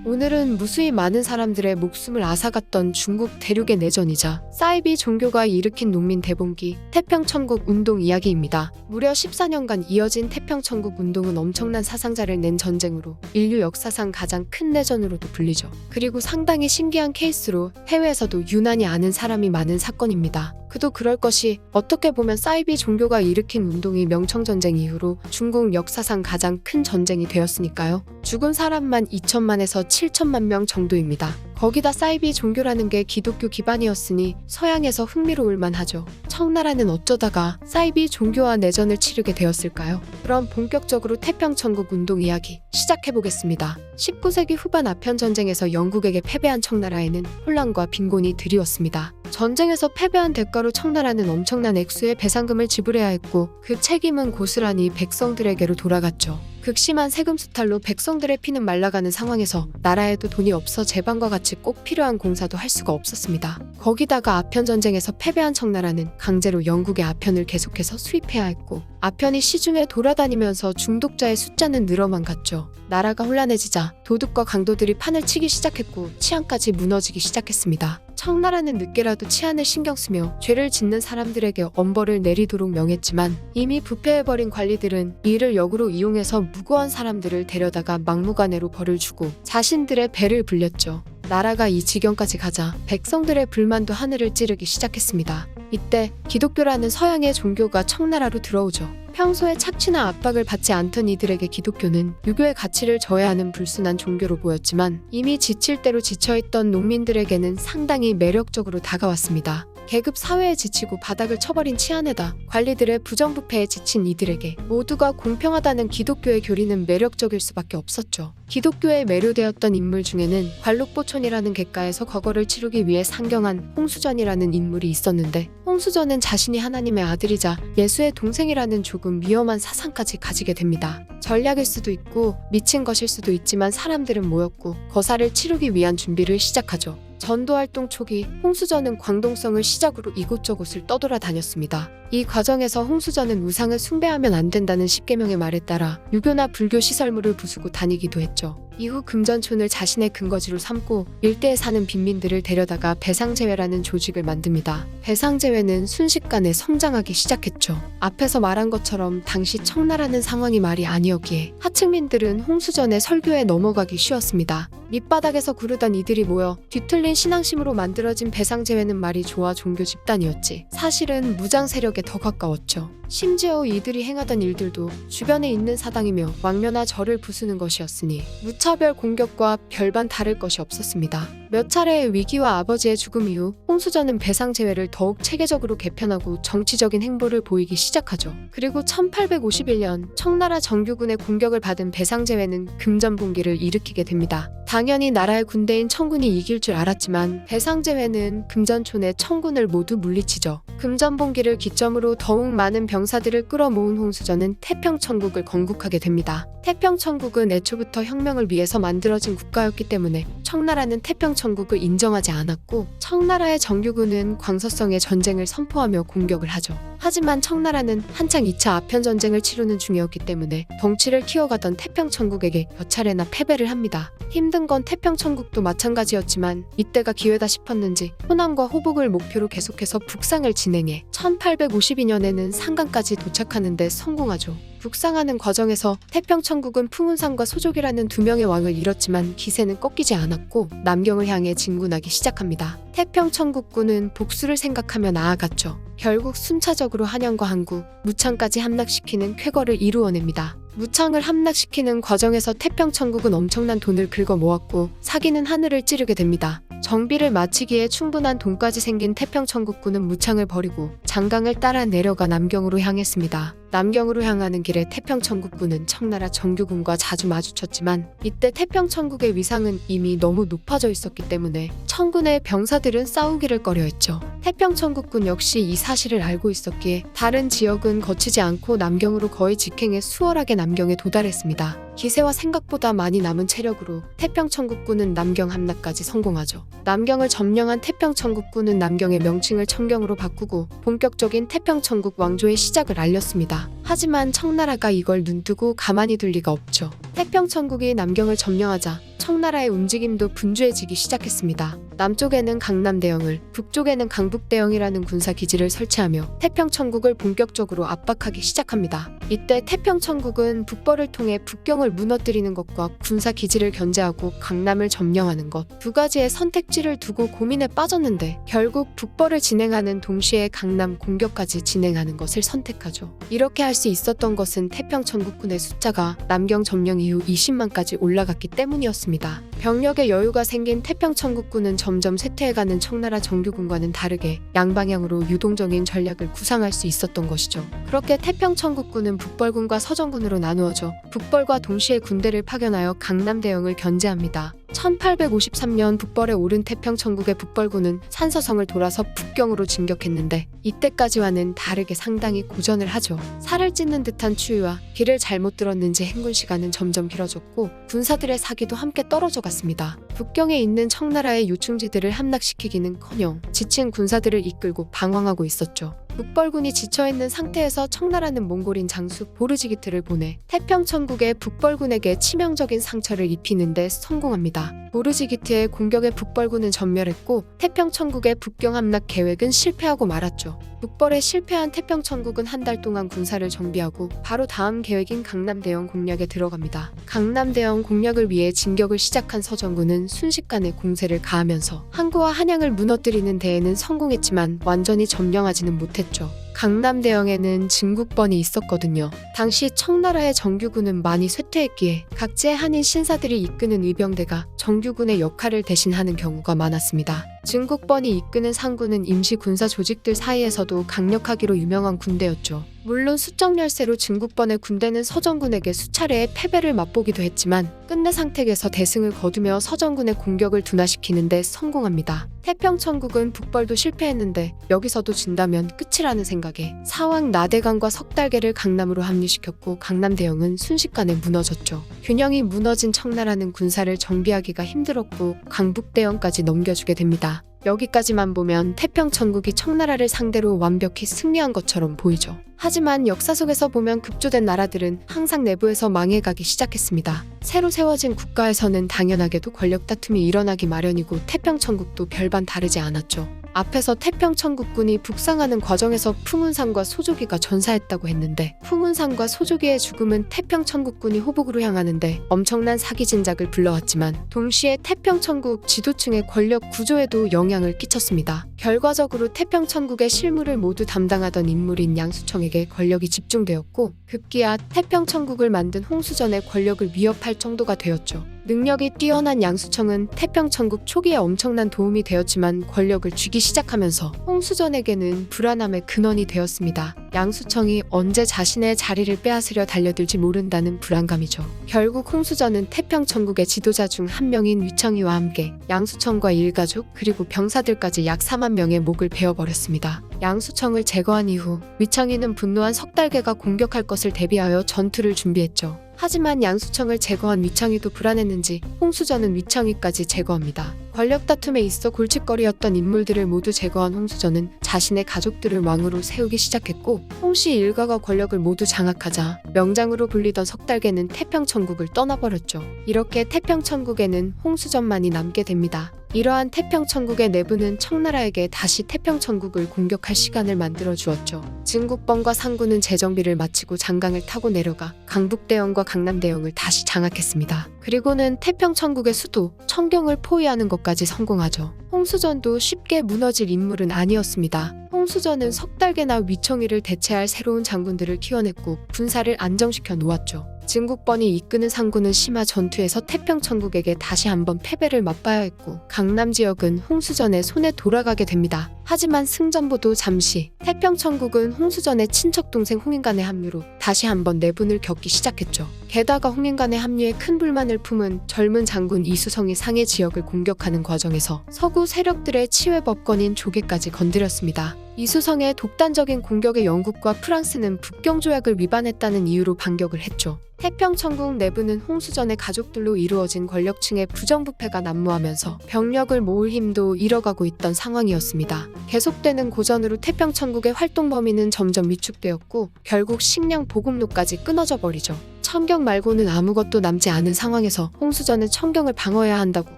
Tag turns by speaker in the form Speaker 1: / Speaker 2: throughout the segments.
Speaker 1: 오늘은 무수히 많은 사람들의 목숨을 앗아갔던 중국 대륙의 내전이자 사이비 종교가 일으킨 농민 대봉기 태평천국 운동 이야기입니다. 무려 14년간 이어진 태평천국 운동은 엄청난 사상자를 낸 전쟁으로 인류 역사상 가장 큰 내전으로도 불리죠. 그리고 상당히 신기한 케이스로 해외에서도 유난히 아는 사람이 많은 사건입니다. 그도 그럴 것이 어떻게 보면 사이비 종교가 일으킨 운동이 명청전쟁 이후로 중국 역사상 가장 큰 전쟁이 되었으니까요. 죽은 사람만 2천만에서 7천만 명 정도입니다. 거기다 사이비 종교라는 게 기독교 기반이었으니 서양에서 흥미로울 만하죠. 청나라는 어쩌다가 사이비 종교와 내전을 치르게 되었을까요? 그럼 본격적으로 태평천국 운동 이야기 시작해보겠습니다. 19세기 후반 아편전쟁에서 영국에게 패배한 청나라에는 혼란과 빈곤이 드리웠습니다. 전쟁에서 패배한 대가로 청나라는 엄청난 액수의 배상금을 지불해야 했고 그 책임은 고스란히 백성들에게로 돌아갔죠. 극심한 세금 수탈로 백성들의 피는 말라가는 상황에서 나라에도 돈이 없어 제방과 같이 꼭 필요한 공사도 할 수가 없었습니다. 거기다가 아편전쟁에서 패배한 청나라는 강제로 영국의 아편을 계속해서 수입해야 했고 아편이 시중에 돌아다니면서 중독자의 숫자는 늘어만 갔죠. 나라가 혼란해지자 도둑과 강도들이 판을 치기 시작했고 치안까지 무너지기 시작했습니다. 청나라는 늦게라도 치안을 신경쓰며 죄를 짓는 사람들에게 엄벌을 내리도록 명했지만 이미 부패해버린 관리들은 이를 역으로 이용해서 무고한 사람들을 데려다가 막무가내로 벌을 주고 자신들의 배를 불렸죠. 나라가 이 지경까지 가자 백성들의 불만도 하늘을 찌르기 시작했습니다. 이때 기독교라는 서양의 종교가 청나라로 들어오죠. 평소에 착취나 압박을 받지 않던 이들에게 기독교는 유교의 가치를 저해하는 불순한 종교로 보였지만 이미 지칠 대로 지쳐있던 농민들에게는 상당히 매력적으로 다가왔습니다. 계급 사회에 지치고 바닥을 쳐버린 치안에다 관리들의 부정부패에 지친 이들에게 모두가 공평하다는 기독교의 교리는 매력적일 수밖에 없었죠. 기독교에 매료되었던 인물 중에는 관록보촌이라는 객가에서 거거를 치르기 위해 상경한 홍수전이라는 인물이 있었는데 홍수전은 자신이 하나님의 아들이자 예수의 동생이라는 조금 위험한 사상까지 가지게 됩니다. 전략일 수도 있고 미친 것일 수도 있지만 사람들은 모였고 거사를 치르기 위한 준비를 시작하죠. 전도활동 초기 홍수전은 광동성을 시작으로 이곳저곳을 떠돌아다녔습니다. 이 과정에서 홍수전은 우상을 숭배하면 안 된다는 십계명의 말에 따라 유교나 불교 시설물을 부수고 다니기도 했죠. 이후 금전촌을 자신의 근거지로 삼고 일대에 사는 빈민들을 데려다가 배상제회라는 조직을 만듭니다. 배상제회는 순식간에 성장하기 시작했죠. 앞에서 말한 것처럼 당시 청나라는 상황이 말이 아니었기에 하층민들은 홍수전의 설교에 넘어가기 쉬웠습니다. 밑바닥에서 구르던 이들이 모여 뒤틀린 신앙심으로 만들어진 배상제회는 말이 좋아 종교 집단이었지 사실은 무장 세력에 더 가까웠죠. 심지어 이들이 행하던 일들도 주변에 있는 사당이며 왕묘나 절을 부수는 것이었으니 무차별 공격과 별반 다를 것이 없었습니다. 몇 차례의 위기와 아버지의 죽음 이후 홍수전은 배상제회를 더욱 체계적으로 개편하고 정치적인 행보를 보이기 시작하죠. 그리고 1851년 청나라 정규군의 공격을 받은 배상제회는 금전봉기를 일으키게 됩니다. 당연히 나라의 군대인 청군이 이길 줄 알았지만 배상제회는 금전촌의 청군을 모두 물리치죠. 금전봉기를 기점으로 더욱 많은 병사들을 끌어모은 홍수전은 태평천국을 건국하게 됩니다. 태평천국은 애초부터 혁명을 위해서 만들어진 국가였기 때문에 청나라는 태평천국을 인정하지 않았고 청나라의 정규군은 광서성의 전쟁을 선포하며 공격을 하죠. 하지만 청나라는 한창 2차 아편전쟁을 치르는 중이었기 때문에 덩치를 키워가던 태평천국에게 몇 차례나 패배를 합니다. 힘든 건 태평천국도 마찬가지였지만 이때가 기회다 싶었는지 호남과 호북을 목표로 계속해서 북상을 진행해 1852년에는 상강까지 도착하는 데 성공하죠. 북상하는 과정에서 태평천국은 풍운상과 소족이라는 두 명의 왕을 잃었지만 기세는 꺾이지 않았고 남경을 향해 진군하기 시작합니다. 태평천국군은 복수를 생각하며 나아갔죠. 결국 순차적으로 한양과 항구, 무창까지 함락시키는 쾌거를 이루어냅니다. 무창을 함락시키는 과정에서 태평천국은 엄청난 돈을 긁어 모았고 사기는 하늘을 찌르게 됩니다. 정비를 마치기에 충분한 돈까지 생긴 태평천국군은 무창을 버리고 장강을 따라 내려가 남경으로 향했습니다. 남경으로 향하는 길에 태평천국군은 청나라 정규군과 자주 마주쳤지만 이때 태평천국의 위상은 이미 너무 높아져 있었기 때문에 청군의 병사들은 싸우기를 꺼려했죠. 태평천국군 역시 이 사실을 알고 있었기에 다른 지역은 거치지 않고 남경으로 거의 직행해 수월하게 남경에 도달했습니다. 기세와 생각보다 많이 남은 체력으로 태평천국군은 남경 함락까지 성공하죠. 남경을 점령한 태평천국군은 남경의 명칭을 청경으로 바꾸고 본격적인 태평천국 왕조의 시작을 알렸습니다. 하지만 청나라가 이걸 눈뜨고 가만히 둘 리가 없죠. 태평천국이 남경을 점령하자 청나라의 움직임도 분주해지기 시작했습니다. 남쪽에는 강남대영을, 북쪽에는 강북대영이라는 군사기지를 설치하며 태평천국을 본격적으로 압박하기 시작합니다. 이때 태평천국은 북벌을 통해 북경을 무너뜨리는 것과 군사기지를 견제하고 강남을 점령하는 것, 두 가지의 선택지를 두고 고민에 빠졌는데 결국 북벌을 진행하는 동시에 강남 공격까지 진행하는 것을 선택하죠. 이렇게 할 수 있었던 것은 태평천국군의 숫자가 남경 점령 이후 20만까지 올라갔기 때문이었습니다. 병력의 여유가 생긴 태평천국군은 점점 쇠퇴해가는 청나라 정규군과는 다르게 양방향으로 유동적인 전략을 구상할 수 있었던 것이죠. 그렇게 태평천국군은 북벌군과 서정군으로 나누어져 북벌과 동시에 군대를 파견하여 강남대영을 견제합니다. 1853년 북벌에 오른 태평천국의 북벌군은 산서성을 돌아서 북경으로 진격했는데 이때까지와는 다르게 상당히 고전을 하죠. 살을 찢는 듯한 추위와 길을 잘못 들었는지 행군 시간은 점점 길어졌고 군사들의 사기도 함께 떨어져 갔습니다. 북경에 있는 청나라의 요충지들을 함락시키기는커녕 지친 군사들을 이끌고 방황하고 있었죠. 북벌군이 지쳐있는 상태에서 청나라는 몽골인 장수 보르지기트를 보내 태평천국의 북벌군에게 치명적인 상처를 입히는 데 성공합니다. 보르지기트의 공격에 북벌군은 전멸했고 태평천국의 북경 함락 계획은 실패하고 말았죠. 북벌에 실패한 태평천국은 한 달 동안 군사를 정비하고 바로 다음 계획인 강남대영 공략에 들어갑니다. 강남대영 공략을 위해 진격을 시작한 서정군은 순식간에 공세를 가하면서 항구와 한양을 무너뜨리는 데에는 성공했지만 완전히 점령하지는 못했죠. 강남대영에는 진국번이 있었거든요. 당시 청나라의 정규군은 많이 쇠퇴했기에 각지의 한인 신사들이 이끄는 의병대가 정규군의 역할을 대신하는 경우가 많았습니다. 진국번이 이끄는 상군은 임시 군사 조직들 사이에서도 강력하기로 유명한 군대였죠. 물론 수적 열세로 진국번의 군대는 서정군에게 수차례의 패배를 맛보기도 했지만 끝내 상택에서 대승을 거두며 서정군의 공격을 둔화시키는 데 성공합니다. 태평천국은 북벌도 실패했는데 여기서도 진다면 끝이라는 생각에 사왕 나대강과 석달계를 강남으로 합류시켰고 강남대영은 순식간에 무너졌죠. 균형이 무너진 청나라는 군사를 정비하기가 힘들었고 강북대영까지 넘겨주게 됩니다. 여기까지만 보면 태평천국이 청나라를 상대로 완벽히 승리한 것처럼 보이죠. 하지만 역사 속에서 보면 급조된 나라들은 항상 내부에서 망해가기 시작했습니다. 새로 세워진 국가에서는 당연하게도 권력 다툼이 일어나기 마련이고 태평천국도 별반 다르지 않았죠. 앞에서 태평천국군이 북상하는 과정에서 풍운상과 소조기가 전사했다고 했는데 풍운상과 소조기의 죽음은 태평천국군이 호복으로 향하는데 엄청난 사기 진작을 불러왔지만 동시에 태평천국 지도층의 권력 구조에도 영향을 끼쳤습니다. 결과적으로 태평천국의 실무를 모두 담당하던 인물인 양수청에게 권력이 집중되었고 급기야 태평천국을 만든 홍수전의 권력을 위협할 정도가 되었죠. 능력이 뛰어난 양수청은 태평천국 초기에 엄청난 도움이 되었지만 권력을 쥐기 시작하면서 홍수전에게는 불안함의 근원이 되었습니다. 양수청이 언제 자신의 자리를 빼앗으려 달려들지 모른다는 불안감이죠. 결국 홍수전은 태평천국의 지도자 중 한 명인 위청이와 함께 양수청과 일가족 그리고 병사들까지 약 4만 명의 목을 베어버렸습니다. 양수청을 제거한 이후 위청이는 분노한 석달계가 공격할 것을 대비하여 전투를 준비했죠. 하지만 양수청을 제거한 위청이도 불안했는지 홍수전은 위청이까지 제거합니다. 권력 다툼에 있어 골칫거리였던 인물들을 모두 제거한 홍수전은 자신의 가족들을 왕으로 세우기 시작했고 홍씨 일가가 권력을 모두 장악하자 명장으로 불리던 석달계는 태평천국을 떠나버렸죠. 이렇게 태평천국에는 홍수전만이 남게 됩니다. 이러한 태평천국의 내부는 청나라에게 다시 태평천국을 공격할 시간을 만들어 주었죠. 진국번과 상군은 재정비를 마치고 장강을 타고 내려가 강북대영과 강남대영을 다시 장악했습니다. 그리고는 태평천국의 수도 청경을 포위하는 것까지 성공하죠. 홍수전도 쉽게 무너질 인물은 아니었습니다. 홍수전은 석달계나 위청이를 대체할 새로운 장군들을 키워냈고 군사를 안정시켜 놓았죠. 진국번이 이끄는 상군은 심화 전투에서 태평천국에게 다시 한번 패배를 맛봐야 했고 강남 지역은 홍수전의 손에 돌아가게 됩니다. 하지만 승전보도 잠시 태평천국은 홍수전의 친척 동생 홍인간의 합류로 다시 한번 내분을 겪기 시작했죠. 게다가 홍인간의 합류에 큰 불만을 품은 젊은 장군 이수성이 상해 지역을 공격하는 과정에서 서구 세력들의 치외 법권인 조계까지 건드렸습니다. 이수성의 독단적인 공격에 영국과 프랑스는 북경조약을 위반했다는 이유로 반격을 했죠. 태평천국 내부는 홍수전의 가족들로 이루어진 권력층의 부정부패가 난무하면서 병력을 모을 힘도 잃어가고 있던 상황이었습니다. 계속되는 고전으로 태평천국의 활동 범위는 점점 위축되었고 결국 식량 보급로까지 끊어져 버리죠. 청경 말고는 아무것도 남지 않은 상황에서 홍수전은 청경을 방어해야 한다고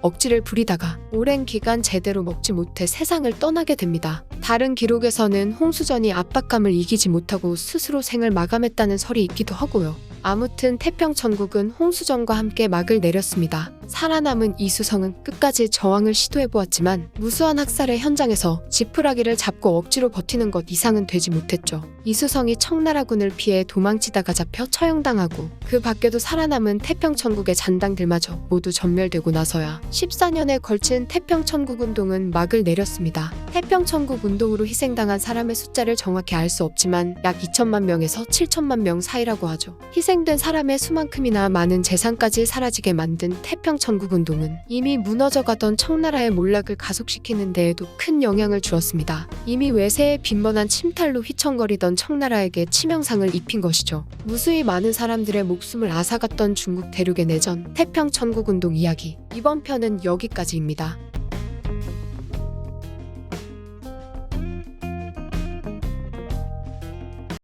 Speaker 1: 억지를 부리다가 오랜 기간 제대로 먹지 못해 세상을 떠나게 됩니다. 다른 기록에서는 홍수전이 압박감을 이기지 못하고 스스로 생을 마감했다는 설이 있기도 하고요. 아무튼 태평천국은 홍수전과 함께 막을 내렸습니다. 살아남은 이수성은 끝까지 저항을 시도해보았지만 무수한 학살의 현장에서 지푸라기를 잡고 억지로 버티는 것 이상은 되지 못했죠. 이수성이 청나라군을 피해 도망치다가 잡혀 처형당하고 그 밖에도 살아남은 태평천국의 잔당들마저 모두 전멸되고 나서야 14년에 걸친 태평천국운동은 막을 내렸습니다. 태평천국운동으로 희생당한 사람의 숫자를 정확히 알 수 없지만 약 2천만 명에서 7천만 명 사이라고 하죠. 희생된 사람의 수만큼이나 많은 재산까지 사라지게 만든 태평천국운동은 이미 무너져가던 청나라의 몰락을 가속시키는 데에도 큰 영향을 주었습니다. 이미 외세의 빈번한 침탈로 휘청거리던 청나라에게 치명상을 입힌 것이죠. 무수히 많은 사람들의 목숨을 앗아갔던 중국 대륙의 내전, 태평천국운동 이야기. 이번 편은 여기까지입니다.